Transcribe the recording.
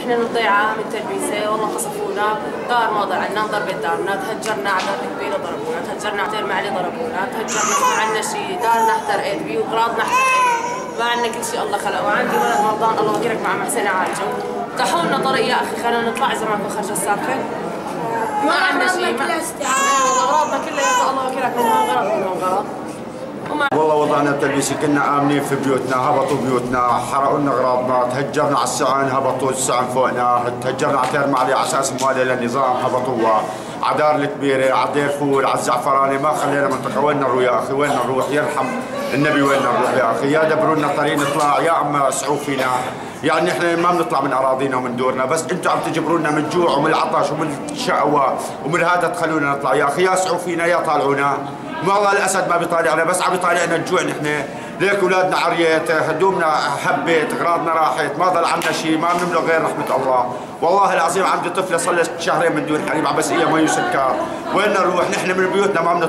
احنا نضيع عام التلبيسه، والله قصفونا، دار ما ضيعنا، ضربت دارنا، تهجرنا على دار الكبيره ضربونا، تهجرنا على المعلي ضربونا، تهجرنا ما عندنا شيء، دارنا احترقت بيه وغراضنا احترقت، ما عندنا كل شيء الله خلقه، وعندي ولد مرضان الله يكرمك مع محسن عالجه، فتحوا لنا طريق يا اخي خلينا نطلع اذا ماكو خرج السالفه. ما عندنا شيء، والله اغراضنا كلها الله يكرمك من هون غرض من هون غرض. والله وضعنا التلبيسي كنا آمنين في بيوتنا، هبطوا بيوتنا، حرقوا لنا اغراضنا، تهجرنا على السعن، هبطوا السعن فوقنا، تهجرنا على تيرمالي على اساس موالي للنظام، هبطوها، على دار الكبيره، على دير فول، على الزعفراني، ما خلينا منطقه، وين نروح يا اخي؟ وين نروح؟ يرحم النبي وين نروح يا اخي؟ يا دبروا لنا طريق نطلع، يا اما اسعوا فينا، يعني احنا ما بنطلع من اراضينا ومن دورنا، بس انتم عم تجبروا لنا من الجوع ومن العطش ومن الشقوه ومن هذا تخلونا نطلع يا اخي، يا اسعوا فينا يا طالعونا. والله الاسد ما بيطالعنا، بس عم بيطالعنا الجوع نحن، ليك اولادنا عريت، هدومنا هبت، اغراضنا راحت، ما ضل عنا شيء، ما بنملك غير رحمه الله، والله العظيم عندي طفله صار لها شهرين من دون حليب عبسيه مي وسكر، وين نروح؟ نحن من بيوتنا ما بنطلع.